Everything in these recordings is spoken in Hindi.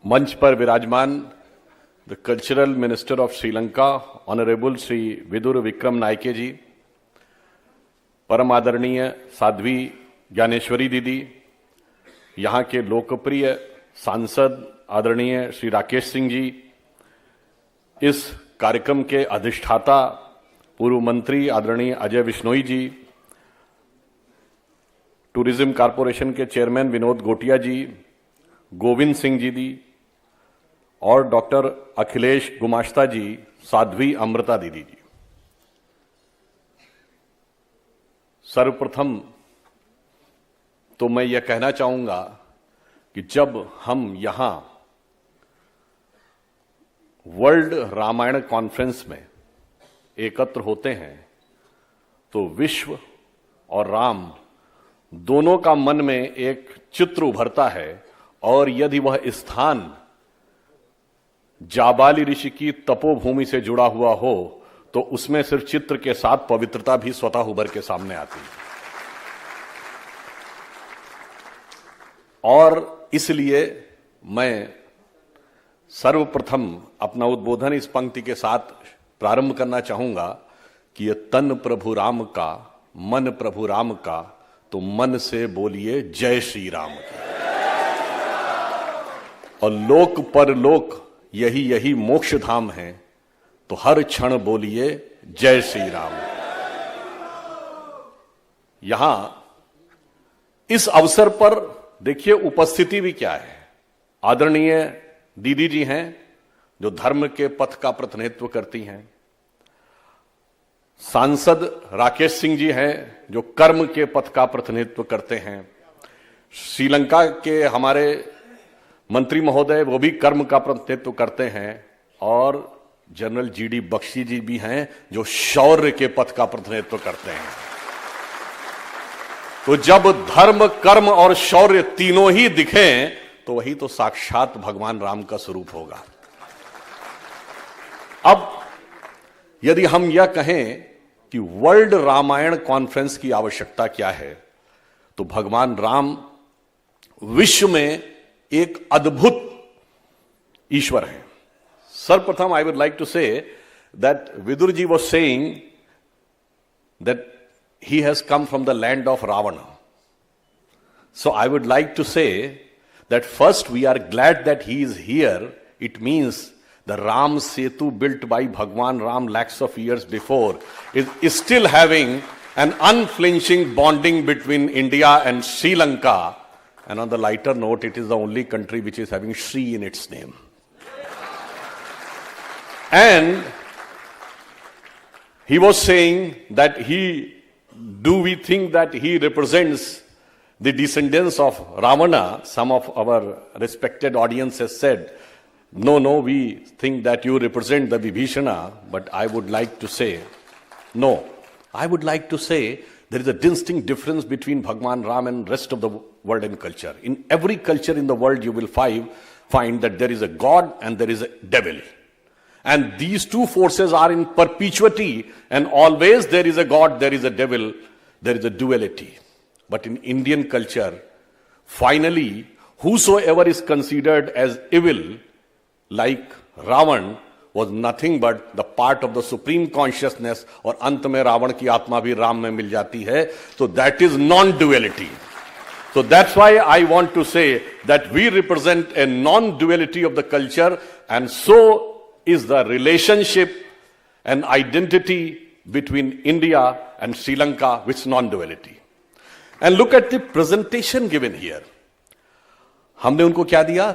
मंच पर विराजमान the cultural minister of Sri Lanka honourable Shri Vidur Vikram Nike जी, परम आदरणीय साध्वी ज्ञानेश्वरी दीदी, यहाँ के लोकप्रिय सांसद आदरणीय श्री राकेश सिंह जी, इस कार्यक्रम के अधिष्ठाता पूर्व मंत्री आदरणीय अजय बिश्नोई जी, टूरिज्म कॉरपोरेशन के चेयरमैन विनोद गोटिया जी, गोविंद सिंह जी और डॉक्टर अखिलेश गुमाश्ता जी, साध्वी अमृता दीदी जी। सर्वप्रथम तो मैं यह कहना चाहूंगा कि जब हम यहां वर्ल्ड रामायण कॉन्फ्रेंस में एकत्र होते हैं तो विश्व और राम दोनों का मन में एक चित्र उभरता है, और यदि वह स्थान जाबाली ऋषि की तपोभूमि से जुड़ा हुआ हो तो उसमें सिर्फ चित्र के साथ पवित्रता भी स्वतः उभर के सामने आती है। और इसलिए मैं सर्वप्रथम अपना उद्बोधन इस पंक्ति के साथ प्रारंभ करना चाहूंगा कि यह तन प्रभु राम का, मन प्रभु राम का, तो मन से बोलिए जय श्री राम की। और लोक परलोक यही मोक्ष धाम है, तो हर क्षण बोलिए जय श्री राम। यहां इस अवसर पर देखिए उपस्थिति भी क्या है। आदरणीय दीदी जी हैं जो धर्म के पथ का प्रतिनिधित्व करती हैं, सांसद राकेश सिंह जी हैं जो कर्म के पथ का प्रतिनिधित्व करते हैं, श्रीलंका के हमारे मंत्री महोदय वो भी कर्म का प्रतिनिधित्व करते हैं, और जनरल जीडी बख्शी जी भी हैं जो शौर्य के पथ का प्रतिनिधित्व करते हैं। तो जब धर्म, कर्म और शौर्य तीनों ही दिखें तो वही तो साक्षात भगवान राम का स्वरूप होगा। अब यदि हम यह कहें कि वर्ल्ड रामायण कॉन्फ्रेंस की आवश्यकता क्या है, तो भगवान राम विश्व में एक अद्भुत ईश्वर है। सर्वप्रथम I would like to say that Vidur ji was saying that he has come from the land of Ravana. So I would like to say that first we are glad that he is here. It means the Ram Setu built by Bhagwan Ram lakhs of years before is still having an unflinching bonding between India and Sri Lanka. And on the lighter note, it is the only country which is having Sri in its name. And he was saying that do we think that he represents the descendants of Ravana? Some of our respected audience has said, no, we think that you represent the Vibhishana. But I would like to say, no. I would like to say there is a distinct difference between Bhagwan Ram and rest of the world and culture. In every culture in the world you will find that there is a God and there is a devil. And these two forces are in perpetuity, and always there is a God, there is a devil, there is a duality. But in Indian culture, finally, whosoever is considered as evil, like Ravan, was nothing but the part of the supreme consciousness, और अंत में रावण की आत्मा भी राम में मिल जाती है. So that is non-duality. So that's why I want to say that we represent a non-duality of the culture, and so is the relationship and identity between India and Sri Lanka, which is non-duality. And look at the presentation given here. हमने उनको क्या दिया?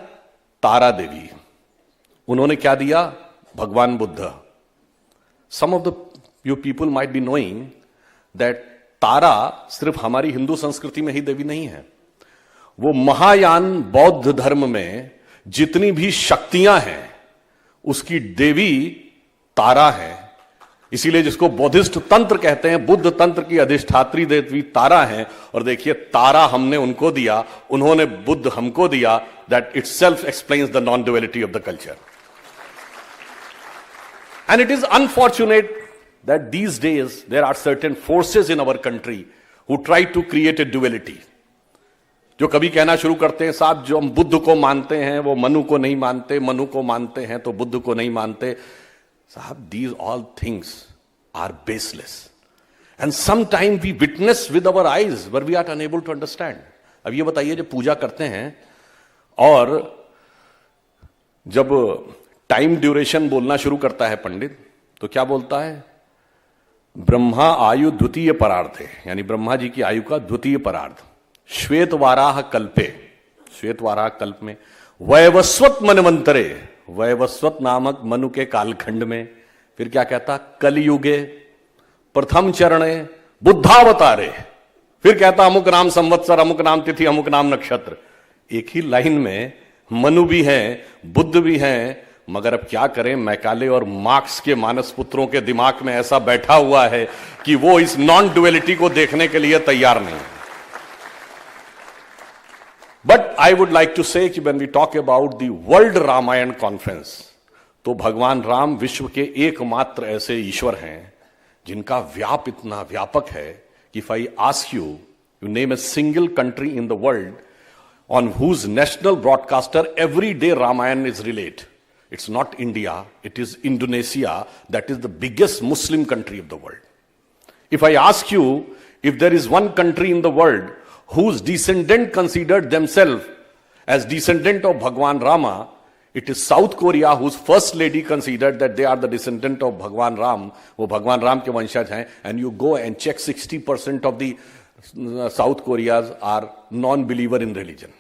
तारा देवी. उन्होंने क्या दिया? भगवान Buddha. Some of you people might be knowing that तारा सिर्फ हमारी हिंदू संस्कृति में ही देवी नहीं है. वो महायान बौद्ध धर्म में जितनी भी शक्तियां हैं उसकी देवी तारा है. इसीलिए जिसको बौद्धिस्ट तंत्र कहते हैं, बुद्ध तंत्र की अधिष्ठात्री देवी तारा है. और देखिए, तारा हमने उनको दिया, उन्होंने बुद्ध हमको दिया. That itself explains the non duality of the culture. And it is unfortunate that these days there are certain forces in our country who try to create a duality, जो कभी कहना शुरू करते हैं साहब जो हम बुद्ध को मानते हैं वो मनु को नहीं मानते, मनु को मानते हैं तो बुद्ध को नहीं मानते। साहब these all things are baseless and some time we witness with our eyes but we are unable to understand. अब ये बताइए, जब पूजा करते हैं और जब टाइम ड्यूरेशन बोलना शुरू करता है पंडित, तो क्या बोलता है? ब्रह्मा आयु द्वितीय परार्धे, यानी ब्रह्मा जी की आयु का द्वितीय परार्ध। श्वेत वाराह कल्पे, श्वेत वाराह कल्प में, वैवस्वत मनवंतरे, वैवस्वत नामक मनु के कालखंड में, फिर क्या कहता? कलयुगे प्रथम चरणे बुद्धावतारे, फिर कहता अमुक नाम संवत्सर, अमुक नाम तिथि, अमुक नाम नक्षत्र। एक ही लाइन में मनु भी हैं, बुद्ध भी हैं, मगर अब क्या करें, मैकाले और मार्क्स के मानस पुत्रों के दिमाग में ऐसा बैठा हुआ है कि वो इस नॉन डुअलिटी को देखने के लिए तैयार नहीं है। But I would like to say कि when we talk about the world Ramayana conference, तो भगवान राम विश्व के एकमात्र ऐसे ईश्वर हैं जिनका व्याप इतना व्यापक है कि if I ask you, you name a single country in the world on whose national broadcaster every day Ramayan is relayed. It's not India, it is Indonesia, that is the biggest Muslim country of the world. If I ask you, if there is one country in the world whose descendant considered themselves as descendant of Bhagwan Rama, it is South Korea, whose first lady considered that they are the descendant of Bhagwan Ram, वो भगवान राम के वंशज हैं, and you go and check 60% of the South Koreas are non-believer in religion.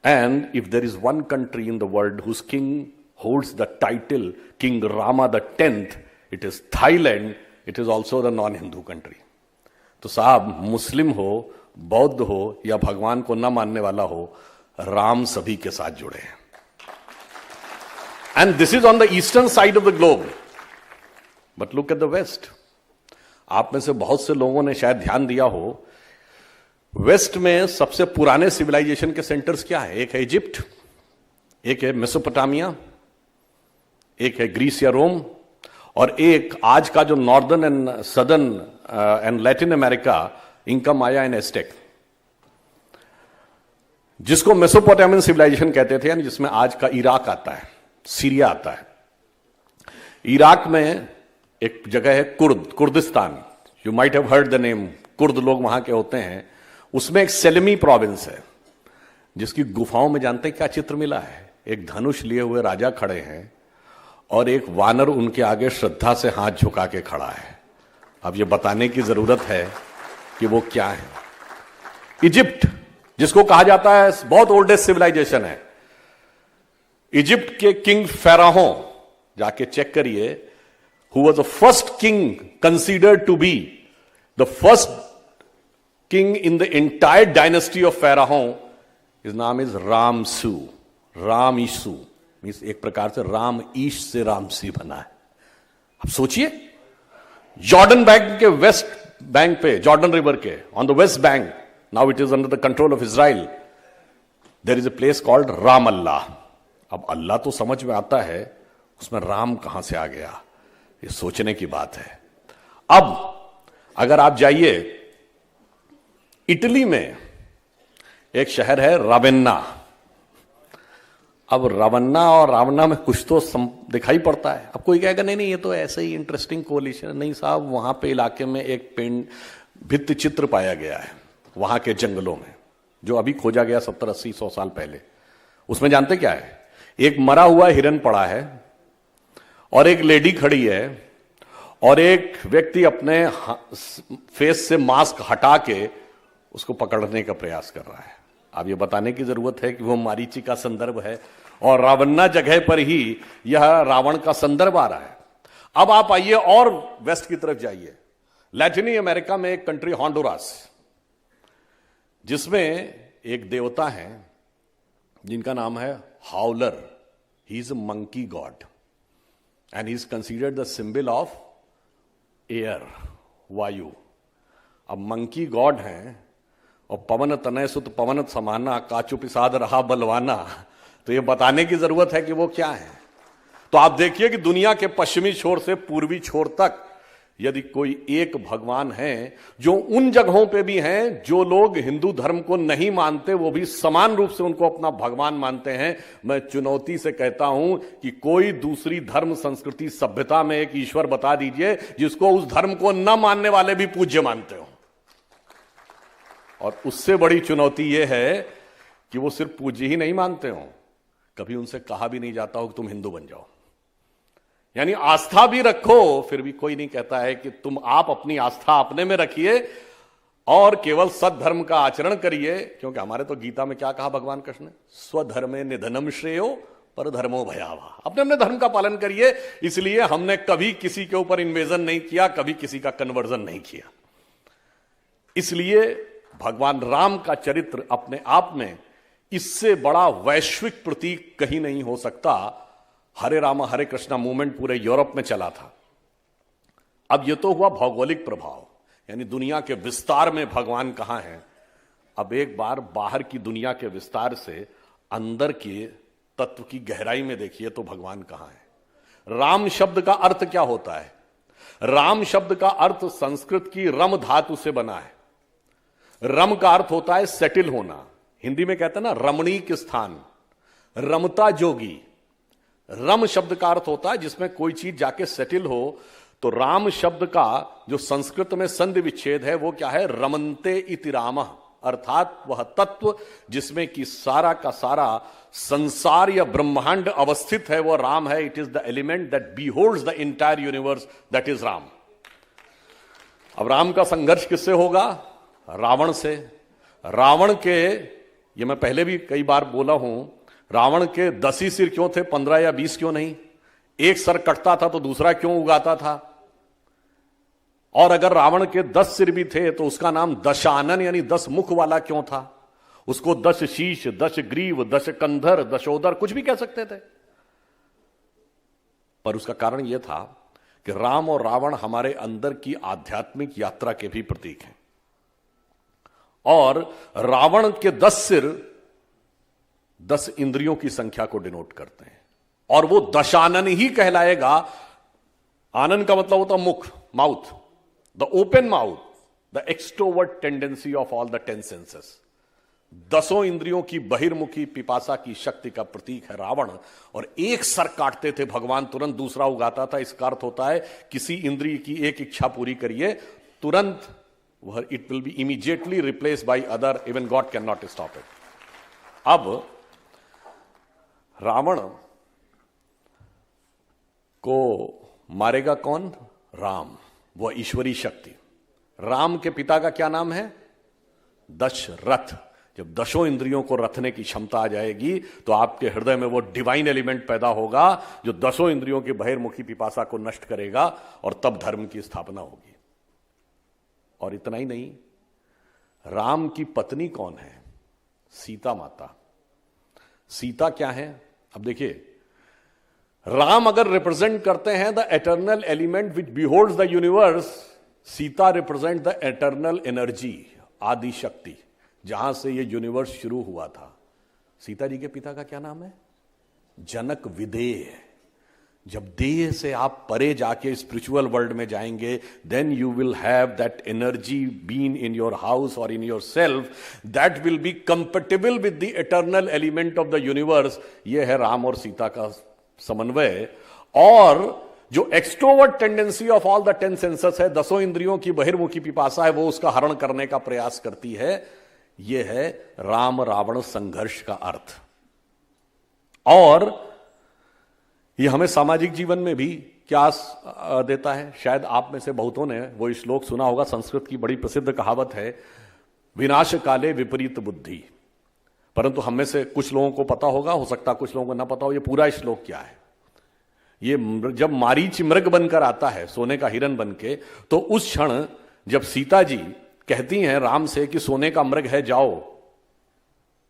And if there is one country in the world whose king holds the title King Rama the 10th, it is Thailand. It is also the non-Hindu country. तो साहब मुस्लिम हो, बौद्ध हो या भगवान को न मानने वाला हो, राम सभी के साथ जुड़े हैं। And this is on the eastern side of the globe. But look at the west. आप में से बहुत से लोगों ने शायद ध्यान दिया हो, वेस्ट में सबसे पुराने सिविलाइजेशन के सेंटर्स क्या है? एक है इजिप्ट, एक है मेसोपोटामिया, एक है ग्रीस या रोम, और एक आज का जो northern and southern and Latin America, Inca, Maya and asterisk, जिसको मेसोपोटामियन सिविलाइजेशन कहते थे, यानी जिसमें आज का इराक आता है, सीरिया आता है। इराक में एक जगह है Kurdistan, you might have heard the name, Kurd लोग वहां के होते हैं। उसमें एक सेलेमी प्रोविंस है जिसकी गुफाओं में जानते हैं क्या चित्र मिला है? एक धनुष लिए हुए राजा खड़े हैं और एक वानर उनके आगे श्रद्धा से हाथ झुका के खड़ा है। अब ये बताने की जरूरत है कि वो क्या है। इजिप्ट, जिसको कहा जाता है बहुत ओल्डेस्ट सिविलाइजेशन है, इजिप्ट के किंग फेराहो, जाके चेक करिए, who was the first king considered to be the first king in the entire dynasty of Pharaoh, his name is Ramsu, Ram Ishu, means एक प्रकार से राम ईश से रामसी बना है। अब सोचिए, जॉर्डन बैंक के वेस्ट बैंक पे, जॉर्डन रिवर के on the West Bank, now it is under the control of Israel, there is a place called Ramallah. अब अल्लाह तो समझ में आता है, उसमें राम कहां से आ गया, ये सोचने की बात है। अब अगर आप जाइए इटली में, एक शहर है रावेन्ना। अब रावन्ना और रावणा में कुछ तो दिखाई पड़ता है। अब कोई कहेगा नहीं नहीं ये तो ऐसे ही इंटरेस्टिंग कोलिशन। नहीं साहब, वहां पे इलाके में एक भित्ति चित्र पाया गया है वहां के जंगलों में, जो अभी खोजा गया 70-80-100 साल पहले। उसमें जानते क्या है? एक मरा हुआ हिरन पड़ा है और एक लेडी खड़ी है और एक व्यक्ति अपने फेस से मास्क हटा के उसको पकड़ने का प्रयास कर रहा है। अब ये बताने की जरूरत है कि वो मारीची का संदर्भ है और रावन्ना जगह पर ही यह रावण का संदर्भ आ रहा है। अब आप आइए और वेस्ट की तरफ जाइए, लैटिनी अमेरिका में एक कंट्री होंडुरास, जिसमें एक देवता है जिनका नाम है howler. He is a monkey God and he is considered the symbol of air, वायु। अब मंकी गॉड हैं और पवन तनय सुत पवन समाना, काचु पिसाद रहा बलवाना, तो ये बताने की जरूरत है कि वो क्या है। तो आप देखिए कि दुनिया के पश्चिमी छोर से पूर्वी छोर तक यदि कोई एक भगवान है, जो उन जगहों पे भी हैं जो लोग हिंदू धर्म को नहीं मानते, वो भी समान रूप से उनको अपना भगवान मानते हैं, मैं चुनौती से कहता हूं कि कोई दूसरी धर्म संस्कृति सभ्यता में एक ईश्वर बता दीजिए जिसको उस धर्म को न मानने वाले भी पूज्य मानते हो। और उससे बड़ी चुनौती यह है कि वो सिर्फ पूज्य ही नहीं मानते हो, कभी उनसे कहा भी नहीं जाता हो कि तुम हिंदू बन जाओ। यानी आस्था भी रखो, फिर भी कोई नहीं कहता है कि आप अपनी आस्था अपने में रखिए और केवल सद्धर्म का आचरण करिए, क्योंकि हमारे तो गीता में क्या कहा भगवान कृष्ण ने, स्वधर्मे निधनम श्रेयो पर धर्मो भयावह। अपने अपने धर्म का पालन करिए। इसलिए हमने कभी किसी के ऊपर इन्वेजन नहीं किया, कभी किसी का कन्वर्जन नहीं किया। इसलिए भगवान राम का चरित्र अपने आप में इससे बड़ा वैश्विक प्रतीक कहीं नहीं हो सकता। हरे रामा हरे कृष्णा मूवमेंट पूरे यूरोप में चला था। अब यह तो हुआ भौगोलिक प्रभाव, यानी दुनिया के विस्तार में भगवान कहां है। अब एक बार बाहर की दुनिया के विस्तार से अंदर के तत्व की गहराई में देखिए तो भगवान कहां है। राम शब्द का अर्थ क्या होता है? राम शब्द का अर्थ संस्कृत की रम धातु से बना है। रम का अर्थ होता है सेटिल होना। हिंदी में कहते हैं ना रमणीक स्थान, रमता जोगी। रम शब्द का अर्थ होता है जिसमें कोई चीज जाके सेटिल हो। तो राम शब्द का जो संस्कृत में संधि विच्छेद है वो क्या है? रमन्ते इति रामः, अर्थात वह तत्व जिसमें कि सारा का सारा संसार या ब्रह्मांड अवस्थित है वो राम है। It is the element that beholds the entire universe, that is Ram. अब राम का संघर्ष किससे होगा? रावण से। रावण के, ये मैं पहले भी कई बार बोला हूं, रावण के 10 ही सिर क्यों थे, 15 या 20 क्यों नहीं? एक सर कटता था तो दूसरा क्यों उगाता था? और अगर रावण के 10 सिर भी थे तो उसका नाम दशानन यानी 10 मुख वाला क्यों था? उसको 10 शीश, 10 ग्रीव, 10 कंधर, दशोदर कुछ भी कह सकते थे। पर उसका कारण यह था कि राम और रावण हमारे अंदर की आध्यात्मिक यात्रा के भी प्रतीक हैं। और रावण के 10 सिर 10 इंद्रियों की संख्या को डिनोट करते हैं और वो दशानन ही कहलाएगा। आनंद का मतलब होता मुख, mouth, the open mouth, the extrovert tendency of all the 10 senses. 10 इंद्रियों की बहिर्मुखी पिपासा की शक्ति का प्रतीक है रावण। और एक सर काटते थे भगवान, तुरंत दूसरा उगाता था। इसका अर्थ होता है किसी इंद्रिय की एक इच्छा पूरी करिए, तुरंत वह it will be immediately replace by other, even God can not stop it. अब रावण को मारेगा कौन? राम, वह ईश्वरी शक्ति। राम के पिता का क्या नाम है? दशरथ। जब 10 इंद्रियों को रथने की क्षमता आ जाएगी तो आपके हृदय में वो डिवाइन एलिमेंट पैदा होगा जो 10 इंद्रियों की बहिर्मुखी पिपासा को नष्ट करेगा और तब धर्म की स्थापना होगी। और इतना ही नहीं, राम की पत्नी कौन है? सीता माता। सीता क्या है? अब देखिए, राम अगर रिप्रेजेंट करते हैं the eternal element which beholds the universe, Sita represent the eternal energy, Adi Shakti, जहां से ये यूनिवर्स शुरू हुआ था। सीता जी के पिता का क्या नाम है? जनक विदेह। जब देह से आप परे जाके स्पिरिचुअल वर्ल्ड में जाएंगे, then you will have that energy been in your house और in your self, that will be compatible with the eternal element of the universe. यह है राम और सीता का समन्वय। और जो extrovert tendency of all the 10 senses है, 10 इंद्रियों की बहिर्मुखी पिपासा है, वो उसका हरण करने का प्रयास करती है। यह है राम रावण संघर्ष का अर्थ। और यह हमें सामाजिक जीवन में भी क्या देता है? शायद आप में से बहुतों ने वो श्लोक सुना होगा, संस्कृत की बड़ी प्रसिद्ध कहावत है, विनाश काले विपरीत बुद्धि। परंतु हम में से कुछ लोगों को पता होगा, हो सकता कुछ लोगों को ना पता हो, ये पूरा श्लोक क्या है। ये जब मारीच मृग बनकर आता है, सोने का हिरन बनके, तो उस क्षण जब सीता जी कहती हैं राम से कि सोने का मृग है जाओ,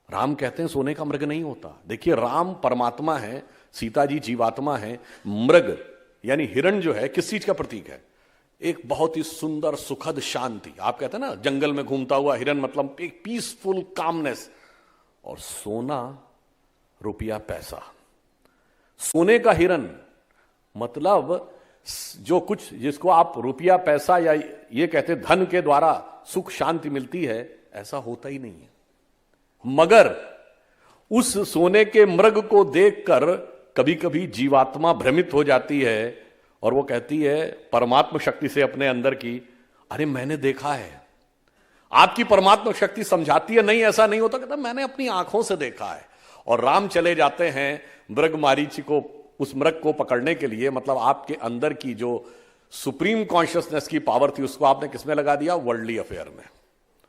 राम कहते हैं सोने का मृग नहीं होता। देखिए, राम परमात्मा है, सीता जी जीवात्मा है। मृग यानी हिरण जो है किस चीज का प्रतीक है? एक बहुत ही सुंदर सुखद शांति। आप कहते हैं ना जंगल में घूमता हुआ हिरण, मतलब एक पीसफुल कामनेस। और सोना, रुपया, पैसा। सोने का हिरण मतलब जो कुछ जिसको आप रुपया पैसा या ये कहते धन के द्वारा सुख शांति मिलती है, ऐसा होता ही नहीं है। मगर उस सोने के मृग को देखकर कभी कभी जीवात्मा भ्रमित हो जाती है और वो कहती है परमात्मा शक्ति से अपने अंदर की, अरे मैंने देखा है। आपकी परमात्मा शक्ति समझाती है नहीं ऐसा नहीं होता, कहता मैंने अपनी आंखों से देखा है। और राम चले जाते हैं मृग मारीची को, उस मृग को पकड़ने के लिए। मतलब आपके अंदर की जो सुप्रीम कॉन्शियसनेस की पावर थी उसको आपने किसमें लगा दिया? वर्ल्डली अफेयर में।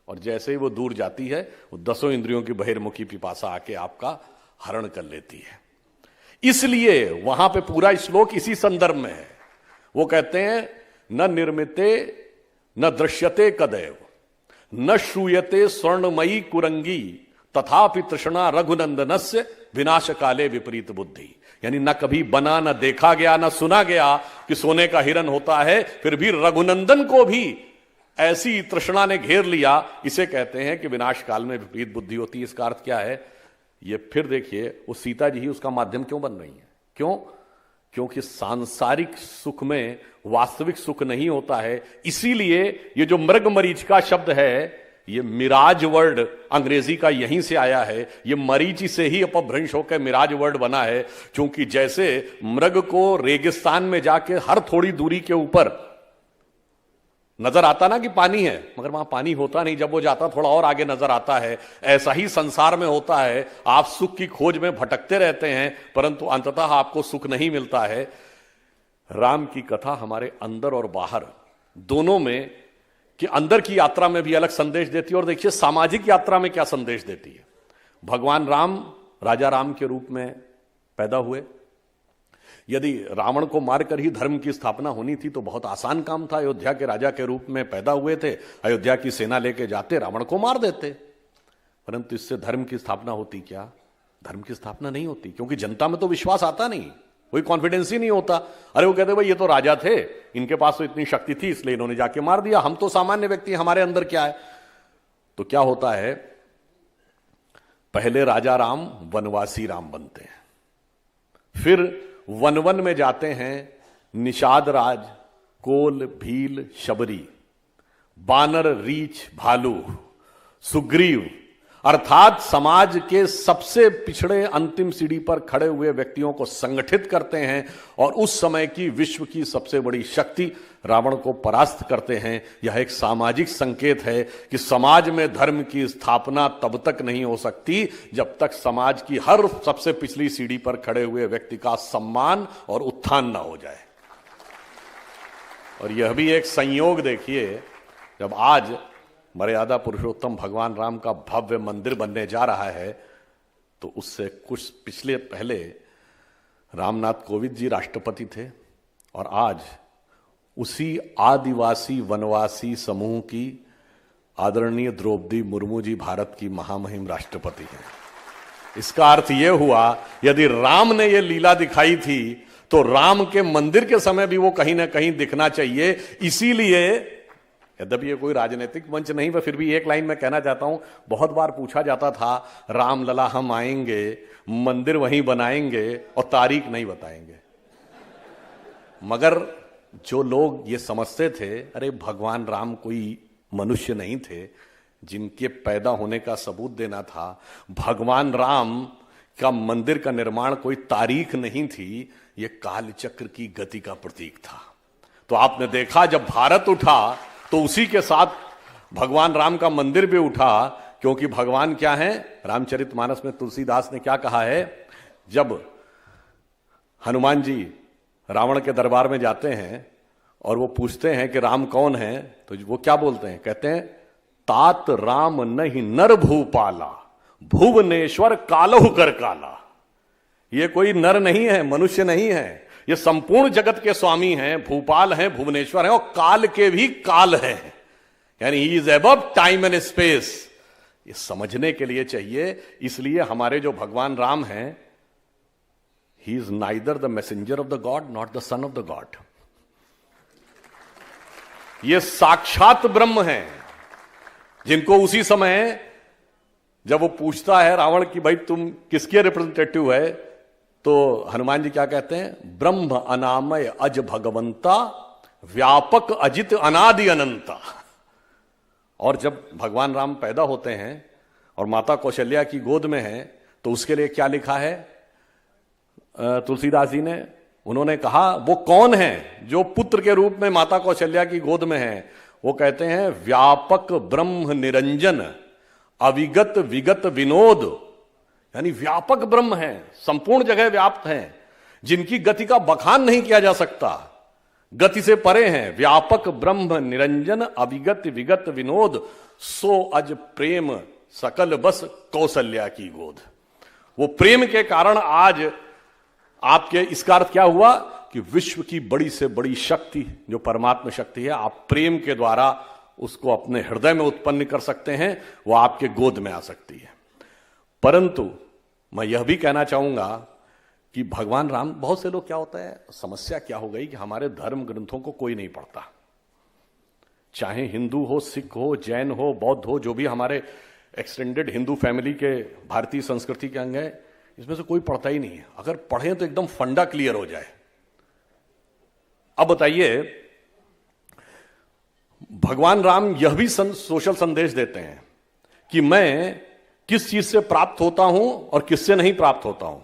और जैसे ही वो दूर जाती है, वो 10 इंद्रियों की बहिर्मुखी पिपासा आके आपका हरण कर लेती है। इसलिए वहां पे पूरा श्लोक इसी संदर्भ में है। वो कहते हैं न निर्मिते न दृश्यते कदैव न श्रूयते स्वर्णमयी कुरंगी तथापि तृष्णा रघुनंदनस्य विनाश काले विपरीत बुद्धि। यानी न कभी बना, न देखा गया, न सुना गया कि सोने का हिरण होता है, फिर भी रघुनंदन को भी ऐसी तृष्णा ने घेर लिया। इसे कहते हैं कि विनाश काल में विपरीत बुद्धि होती है। इसका अर्थ क्या है? ये फिर देखिए, वो सीता जी ही उसका माध्यम क्यों बन रही है? क्यों? क्योंकि सांसारिक सुख में वास्तविक सुख नहीं होता है। इसीलिए ये जो मृग मरीच का शब्द है, ये मिराज वर्ड अंग्रेजी का यहीं से आया है। ये मरीची से ही अपभ्रंश होकर मिराज वर्ड बना है। क्योंकि जैसे मृग को रेगिस्तान में जाके हर थोड़ी दूरी के ऊपर नजर आता ना कि पानी है, मगर वहां पानी होता नहीं, जब वो जाता थोड़ा और आगे नजर आता है। ऐसा ही संसार में होता है। आप सुख की खोज में भटकते रहते हैं, परंतु अंततः आपको सुख नहीं मिलता है। राम की कथा हमारे अंदर और बाहर दोनों में, कि अंदर की यात्रा में भी अलग संदेश देती है, और देखिए सामाजिक यात्रा में क्या संदेश देती है। भगवान राम राजा राम के रूप में पैदा हुए। यदि रावण को मारकर ही धर्म की स्थापना होनी थी तो बहुत आसान काम था। अयोध्या के राजा के रूप में पैदा हुए थे, अयोध्या की सेना लेके जाते, रावण को मार देते, परंतु इससे धर्म की स्थापना होती क्या? धर्म की स्थापना नहीं होती, क्योंकि जनता में तो विश्वास आता नहीं, कोई कॉन्फिडेंस ही नहीं होता। अरे वो कहते भाई ये तो राजा थे, इनके पास तो इतनी शक्ति थी इसलिए इन्होंने जाके मार दिया, हम तो सामान्य व्यक्ति, हमारे अंदर क्या है? तो क्या होता है, पहले राजा राम वनवासी राम बनते हैं, फिर वन वन में जाते हैं निषाद राज, कोल, भील, शबरी, बानर, रीछ, भालू, सुग्रीव, अर्थात समाज के सबसे पिछड़े अंतिम सीढ़ी पर खड़े हुए व्यक्तियों को संगठित करते हैं और उस समय की विश्व की सबसे बड़ी शक्ति रावण को परास्त करते हैं। यह एक सामाजिक संकेत है कि समाज में धर्म की स्थापना तब तक नहीं हो सकती जब तक समाज की हर सबसे पिछली सीढ़ी पर खड़े हुए व्यक्ति का सम्मान और उत्थान ना हो जाए। और यह भी एक संयोग देखिए, जब आज मर्यादा पुरुषोत्तम भगवान राम का भव्य मंदिर बनने जा रहा है, तो उससे कुछ पिछले पहले रामनाथ कोविंद जी राष्ट्रपति थे और आज उसी आदिवासी वनवासी समूह की आदरणीय द्रौपदी मुर्मू जी भारत की महामहिम राष्ट्रपति हैं। इसका अर्थ यह हुआ, यदि राम ने यह लीला दिखाई थी तो राम के मंदिर के समय भी वो कहीं ना कहीं दिखना चाहिए। इसीलिए यद्यपि ये कोई राजनीतिक मंच नहीं, पर फिर भी एक लाइन में कहना चाहता हूं, बहुत बार पूछा जाता था राम लला हम आएंगे, मंदिर वहीं बनाएंगे और तारीख नहीं बताएंगे। मगर जो लोग ये समझते थे, अरे भगवान राम कोई मनुष्य नहीं थे जिनके पैदा होने का सबूत देना था, भगवान राम का मंदिर का निर्माण कोई तारीख नहीं थी, ये कालचक्र की गति का प्रतीक था। तो आपने देखा जब भारत उठा तो उसी के साथ भगवान राम का मंदिर भी उठा, क्योंकि भगवान क्या है? रामचरितमानस में तुलसीदास ने क्या कहा है, जब हनुमान जी रावण के दरबार में जाते हैं और वो पूछते हैं कि राम कौन है, तो वो क्या बोलते हैं? कहते हैं तात राम नहीं नर भूपाला, भुवनेश्वर कालहु कर काला। ये कोई नर नहीं है, मनुष्य नहीं है, ये संपूर्ण जगत के स्वामी हैं, भूपाल हैं, भुवनेश्वर हैं और काल के भी काल हैं। यानी he is above time and space. ये समझने के लिए चाहिए। इसलिए हमारे जो भगवान राम हैं, he is neither the messenger of the God not the son of the God. ये साक्षात ब्रह्म हैं, जिनको उसी समय जब वो पूछता है रावण की भाई तुम किसके रिप्रेजेंटेटिव है, तो हनुमान जी क्या कहते हैं? ब्रह्म अनामय अज भगवंता, व्यापक अजित अनादि अनंता। और जब भगवान राम पैदा होते हैं और माता कौशल्या की गोद में हैं, तो उसके लिए क्या लिखा है तुलसीदास जी ने? उन्होंने कहा वो कौन है जो पुत्र के रूप में माता कौशल्या की गोद में है? वो कहते हैं व्यापक ब्रह्म निरंजन, अविगत विगत विनोद। यानी व्यापक ब्रह्म है, संपूर्ण जगह व्याप्त हैं, जिनकी गति का बखान नहीं किया जा सकता, गति से परे हैं। व्यापक ब्रह्म निरंजन, अविगत विगत विनोद, सो अज प्रेम सकल बस कौशल्या की गोद। वो प्रेम के कारण आज आपके, इसका अर्थ क्या हुआ कि विश्व की बड़ी से बड़ी शक्ति जो परमात्मा शक्ति है, आप प्रेम के द्वारा उसको अपने हृदय में उत्पन्न कर सकते हैं, वो आपके गोद में आ सकती है। परंतु मैं यह भी कहना चाहूंगा कि भगवान राम, बहुत से लोग, क्या होता है, समस्या क्या हो गई कि हमारे धर्म ग्रंथों को कोई नहीं पढ़ता, चाहे हिंदू हो, सिख हो, जैन हो, बौद्ध हो, जो भी हमारे एक्सटेंडेड हिंदू फैमिली के भारतीय संस्कृति के अंग है, इसमें से कोई पढ़ता ही नहीं है। अगर पढ़ें तो एकदम फंडा क्लियर हो जाए। अब बताइए, भगवान राम यह भी सोशल संदेश देते हैं कि मैं किस चीज से प्राप्त होता हूं और किससे नहीं प्राप्त होता हूं।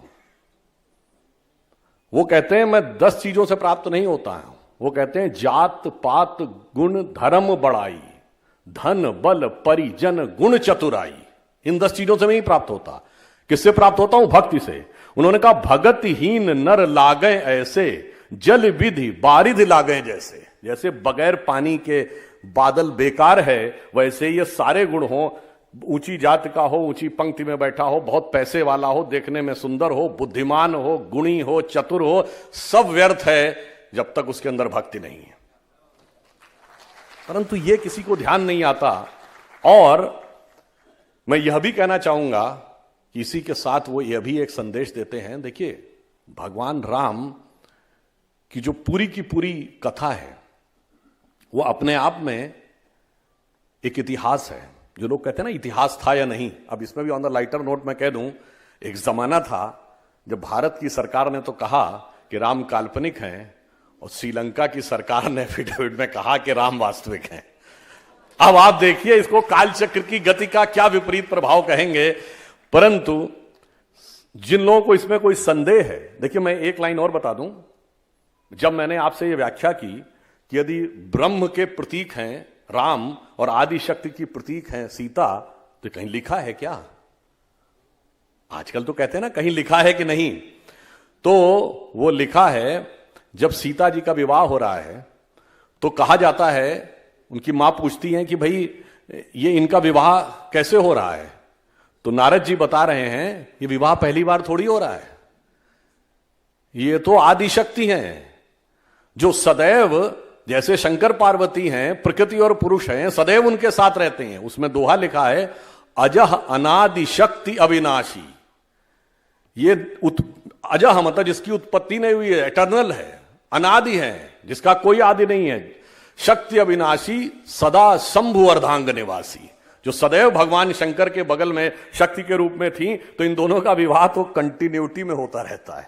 वो कहते हैं मैं 10 चीजों से प्राप्त नहीं होता हूं। वो कहते हैं जात पात गुण धर्म बड़ाई, धन बल परिजन गुण चतुराई। इन 10 चीजों से नहीं प्राप्त होता। किससे प्राप्त होता हूं? भक्ति से। उन्होंने कहा भगतहीन नर लागे ऐसे, जल विधि बारिध लागे जैसे। जैसे बगैर पानी के बादल बेकार है, वैसे ये सारे गुण हो, ऊंची जात का हो, ऊंची पंक्ति में बैठा हो, बहुत पैसे वाला हो, देखने में सुंदर हो, बुद्धिमान हो, गुणी हो, चतुर हो, सब व्यर्थ है जब तक उसके अंदर भक्ति नहीं है। परंतु ये किसी को ध्यान नहीं आता। और मैं यह भी कहना चाहूंगा कि इसी के साथ वो यह भी एक संदेश देते हैं। देखिए, भगवान राम की जो पूरी की पूरी कथा है, वो अपने आप में एक इतिहास है। जो लोग कहते हैं ना इतिहास था या नहीं, अब इसमें भी ऑन द लाइटर नोट मैं कह दूं, एक जमाना था जब भारत की सरकार ने तो कहा कि राम काल्पनिक हैं, और श्रीलंका की सरकार ने एफिडेविट में कहा कि राम वास्तविक हैं। अब आप देखिए इसको कालचक्र की गति का क्या विपरीत प्रभाव कहेंगे। परंतु जिन लोगों को इसमें कोई संदेह है, देखिए मैं एक लाइन और बता दूं। जब मैंने आपसे यह व्याख्या की कि यदि ब्रह्म के प्रतीक हैं राम और आदि शक्ति की प्रतीक हैं सीता, तो कहीं लिखा है क्या? आजकल तो कहते हैं ना कहीं लिखा है कि नहीं, तो वो लिखा है। जब सीता जी का विवाह हो रहा है तो कहा जाता है, उनकी मां पूछती हैं कि भाई ये इनका विवाह कैसे हो रहा है? तो नारद जी बता रहे हैं ये विवाह पहली बार थोड़ी हो रहा है, ये तो आदि शक्ति हैं जो सदैव, जैसे शंकर पार्वती हैं, प्रकृति और पुरुष हैं, सदैव उनके साथ रहते हैं। उसमें दोहा लिखा है अजह अनादि शक्ति अविनाशी। ये अजह मतलब जिसकी उत्पत्ति नहीं हुई है, एटर्नल है, अनादि है, जिसका कोई आदि नहीं है। शक्ति अविनाशी सदा शंभु अर्धांग निवासी, जो सदैव भगवान शंकर के बगल में शक्ति के रूप में थी। तो इन दोनों का विवाह तो कंटिन्यूटी में होता रहता है,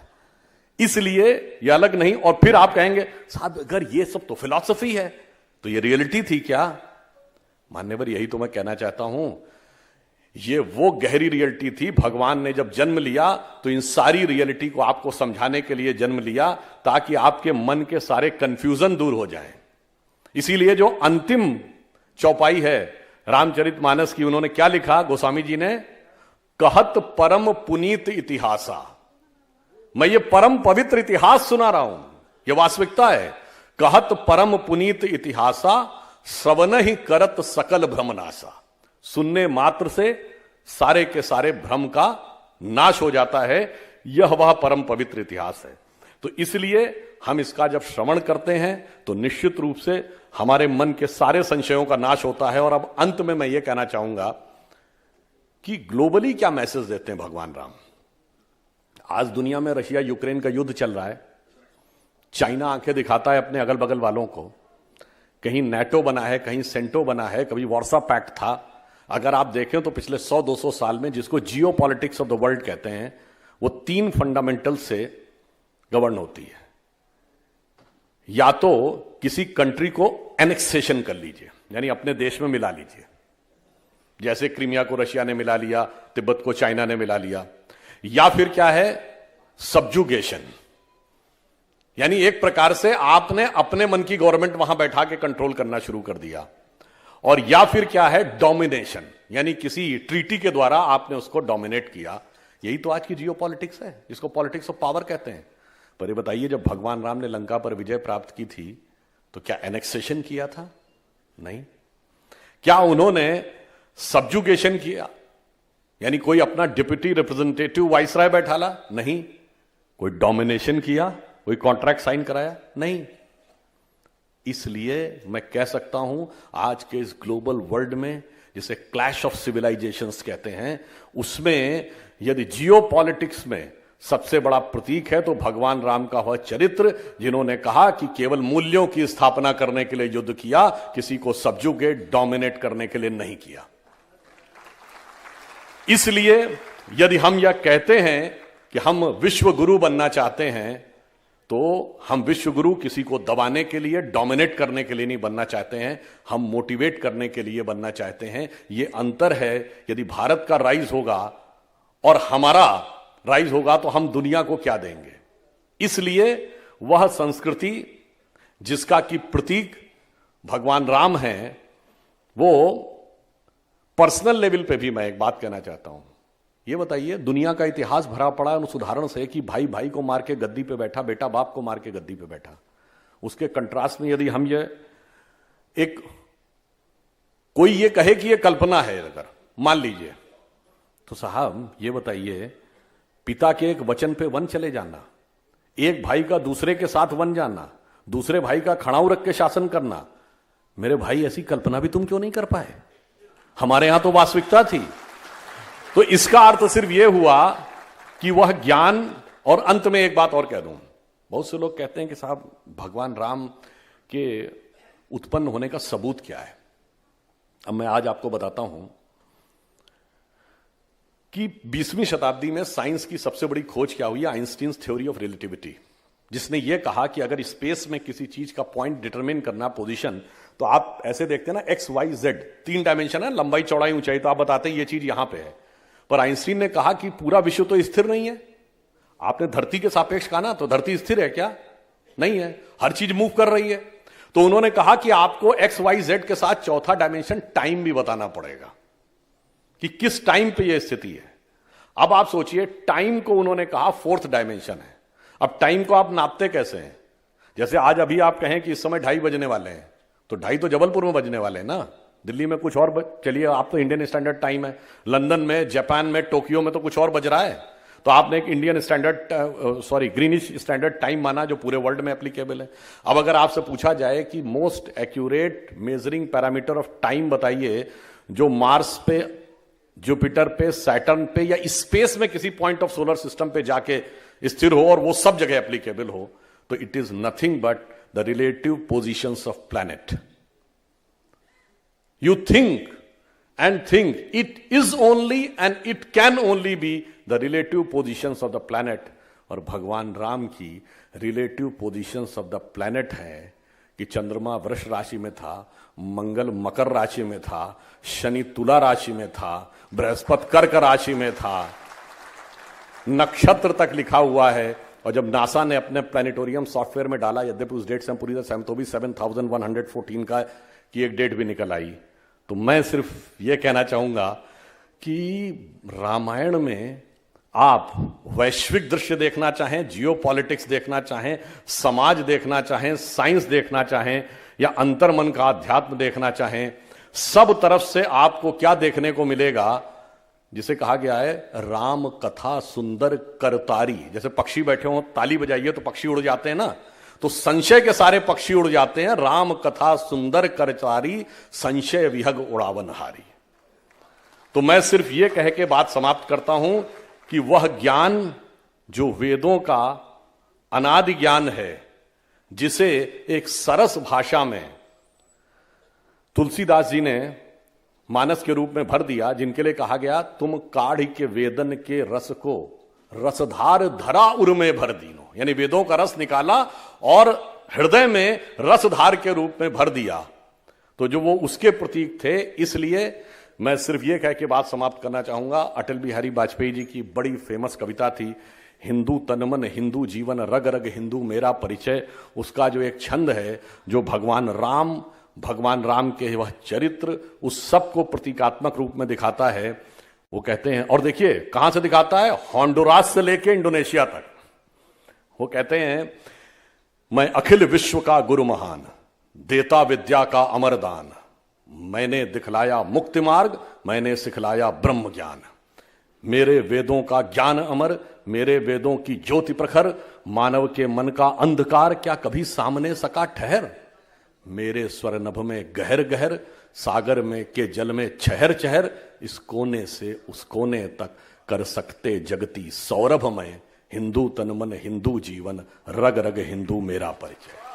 इसलिए ये अलग नहीं। और फिर आप कहेंगे साहब अगर ये सब तो फिलॉसफी है, तो ये रियलिटी थी क्या? मान्यवर, यही तो मैं कहना चाहता हूं। ये वो गहरी रियलिटी थी। भगवान ने जब जन्म लिया तो इन सारी रियलिटी को आपको समझाने के लिए जन्म लिया, ताकि आपके मन के सारे कंफ्यूजन दूर हो जाएं। इसीलिए जो अंतिम चौपाई है रामचरितमानस की, उन्होंने क्या लिखा गोस्वामी जी ने? कहत परम पुनीत इतिहासा। मैं ये परम पवित्र इतिहास सुना रहा हूं, यह वास्तविकता है। कहत परम पुनीत इतिहासा, श्रवण ही करत सकल भ्रमनाशा। सुनने मात्र से सारे के सारे भ्रम का नाश हो जाता है। यह वह परम पवित्र इतिहास है। तो इसलिए हम इसका जब श्रवण करते हैं तो निश्चित रूप से हमारे मन के सारे संशयों का नाश होता है। और अब अंत में मैं ये कहना चाहूंगा कि ग्लोबली क्या मैसेज देते हैं भगवान राम। आज दुनिया में रशिया यूक्रेन का युद्ध चल रहा है, चाइना आंखें दिखाता है अपने अगल बगल वालों को, कहीं नेटो बना है, कहीं सेंटो बना है, कभी वार्सा पैक्ट था। अगर आप देखें तो पिछले 100-200 साल में, जिसको जियो पॉलिटिक्स ऑफ द वर्ल्ड कहते हैं, वो 3 फंडामेंटल से गवर्न होती है। या तो किसी कंट्री को एनेक्सेशन कर लीजिए, यानी अपने देश में मिला लीजिए, जैसे क्रीमिया को रशिया ने मिला लिया, तिब्बत को चाइना ने मिला लिया। या फिर क्या है, सब्जुगेशन, यानी एक प्रकार से आपने अपने मन की गवर्नमेंट वहां बैठा के कंट्रोल करना शुरू कर दिया। और या फिर क्या है, डोमिनेशन, यानी किसी ट्रीटी के द्वारा आपने उसको डोमिनेट किया। यही तो आज की जियो पॉलिटिक्स है, जिसको पॉलिटिक्स ऑफ पावर कहते हैं। पर ये बताइए, जब भगवान राम ने लंका पर विजय प्राप्त की थी तो क्या एनेक्सेशन किया था? नहीं। क्या उन्होंने सब्जुगेशन किया, यानी कोई अपना डिप्यूटी रिप्रेजेंटेटिव वाइसराय बैठाला? नहीं। कोई डोमिनेशन किया, कोई कॉन्ट्रैक्ट साइन कराया? नहीं। इसलिए मैं कह सकता हूं, आज के इस ग्लोबल वर्ल्ड में, जिसे क्लैश ऑफ सिविलाइजेशंस कहते हैं, उसमें यदि जियो पॉलिटिक्स में सबसे बड़ा प्रतीक है तो भगवान राम का वह चरित्र, जिन्होंने कहा कि केवल मूल्यों की स्थापना करने के लिए युद्ध किया, किसी को सब्जुगेट, डोमिनेट करने के लिए नहीं किया। इसलिए यदि हम यह कहते हैं कि हम विश्व गुरु बनना चाहते हैं, तो हम विश्व गुरु किसी को दबाने के लिए, डोमिनेट करने के लिए नहीं बनना चाहते हैं, हम मोटिवेट करने के लिए बनना चाहते हैं। यह अंतर है। यदि भारत का राइज होगा और हमारा राइज होगा तो हम दुनिया को क्या देंगे? इसलिए वह संस्कृति जिसका कि प्रतीक भगवान राम है, वो पर्सनल लेवल पे भी मैं एक बात कहना चाहता हूं। ये बताइए, दुनिया का इतिहास भरा पड़ा है उस उदाहरण से कि भाई भाई को मार के गद्दी पे बैठा, बेटा बाप को मार के गद्दी पे बैठा। उसके कंट्रास्ट में यदि हम कोई ये कहे कि ये कल्पना है, अगर मान लीजिए, तो साहब ये बताइए, पिता के एक वचन पे वन चले जाना, एक भाई का दूसरे के साथ वन जाना, दूसरे भाई का खड़ाऊ रख के शासन करना, मेरे भाई ऐसी कल्पना भी तुम क्यों नहीं कर पाए? हमारे यहां तो वास्तविकता थी। तो इसका अर्थ सिर्फ यह हुआ कि वह ज्ञान। और अंत में एक बात और कह दूं, बहुत से लोग कहते हैं कि साहब भगवान राम के उत्पन्न होने का सबूत क्या है? अब मैं आज आपको बताता हूं कि 20वीं शताब्दी में साइंस की सबसे बड़ी खोज क्या हुई, आइंस्टीन्स थ्योरी ऑफ रिलेटिविटी, जिसने यह कहा कि अगर स्पेस में किसी चीज का पॉइंट डिटरमिन करना, पोजीशन, तो आप ऐसे देखते हैं ना, एक्स वाई जेड 3 डायमेंशन है, लंबाई चौड़ाई ऊंचाई, तो आप बताते हैं ये चीज यहां पे है। पर आइंस्टीन ने कहा कि पूरा विश्व तो स्थिर नहीं है। आपने धरती के सापेक्ष कहा ना, तो धरती स्थिर है क्या? नहीं है, हर चीज मूव कर रही है। तो उन्होंने कहा कि आपको एक्स वाई जेड के साथ चौथा डायमेंशन टाइम भी बताना पड़ेगा कि किस टाइम पे यह स्थिति है। अब आप सोचिए, टाइम को उन्होंने कहा 4th डायमेंशन है। अब टाइम को आप नापते कैसे हैं? जैसे आज अभी आप कहें कि इस समय 2:30 बजने वाले हैं, तो 2:30 तो जबलपुर में बजने वाले हैं ना, दिल्ली में कुछ और चलिए, आप तो इंडियन स्टैंडर्ड टाइम है, लंदन में, जापान में, टोक्यो में तो कुछ और बज रहा है। तो आपने एक Indian standard greenish standard time माना, जो पूरे वर्ल्ड में एप्लीकेबल है। अब अगर आपसे पूछा जाए कि most accurate measuring parameter of time बताइए, जो मार्स पे, जुपिटर पे, सैटर्न पे या स्पेस में किसी पॉइंट ऑफ सोलर सिस्टम पे जाके स्थिर हो और वो सब जगह एप्लीकेबल हो, तो it is nothing but the relative positions of planet. You think and think it is only and it can only be the relative positions of the planet। और भगवान राम की relative positions of the planet है कि चंद्रमा वृष राशि में था, मंगल मकर राशि में था, शनि तुला राशि में था, बृहस्पति कर्क राशि में था, नक्षत्र तक लिखा हुआ है। और जब नासा ने अपने प्लैनेटोरियम सॉफ्टवेयर में डाला, यद्यपि उस डेट से हम पूरी तरह सहमत, तो भी 7114 का की एक डेट भी निकल आई। तो मैं सिर्फ यह कहना चाहूंगा कि रामायण में आप वैश्विक दृश्य देखना चाहें, जियो पॉलिटिक्स देखना चाहें, समाज देखना चाहें, साइंस देखना चाहें, या अंतर्मन का अध्यात्म देखना चाहें, सब तरफ से आपको क्या देखने को मिलेगा, जिसे कहा गया है राम कथा सुंदर करतारी। जैसे पक्षी बैठे हो, ताली बजाइए तो पक्षी उड़ जाते हैं ना, तो संशय के सारे पक्षी उड़ जाते हैं। राम कथा सुंदर करतारी, संशय विहग उड़ावन हारी। तो मैं सिर्फ यह कह के बात समाप्त करता हूं कि वह ज्ञान जो वेदों का अनादि ज्ञान है, जिसे एक सरस भाषा में तुलसीदास जी ने मानस के रूप में भर दिया, जिनके लिए कहा गया तुम काढ़ के वेदन के रस को रसधार धरा उर्मे भर दीनो, यानी वेदों का रस निकाला और हृदय में रसधार के रूप में भर दिया। तो जो वो उसके प्रतीक थे, इसलिए मैं सिर्फ ये कह के बात समाप्त करना चाहूंगा। अटल बिहारी वाजपेयी जी की बड़ी फेमस कविता थी, हिंदू तनमन हिंदू जीवन रग रग हिंदू मेरा परिचय। उसका जो एक छंद है, जो भगवान राम के वह चरित्र, उस सब को प्रतीकात्मक रूप में दिखाता है। वो कहते हैं, और देखिए कहां से दिखाता है, होंडुरास से लेके इंडोनेशिया तक। वो कहते हैं, मैं अखिल विश्व का गुरु महान, देता विद्या का अमरदान, मैंने दिखलाया मुक्ति मार्ग, मैंने सिखलाया ब्रह्म ज्ञान। मेरे वेदों का ज्ञान अमर, मेरे वेदों की ज्योति प्रखर, मानव के मन का अंधकार क्या कभी सामने सका ठहर। मेरे स्वर नभ में गहर गहर, सागर में के जल में चहर चहर, इस कोने से उस कोने तक कर सकते जगती सौरभमय, हिंदू तन मन हिंदू जीवन रग रग हिंदू मेरा परिचय।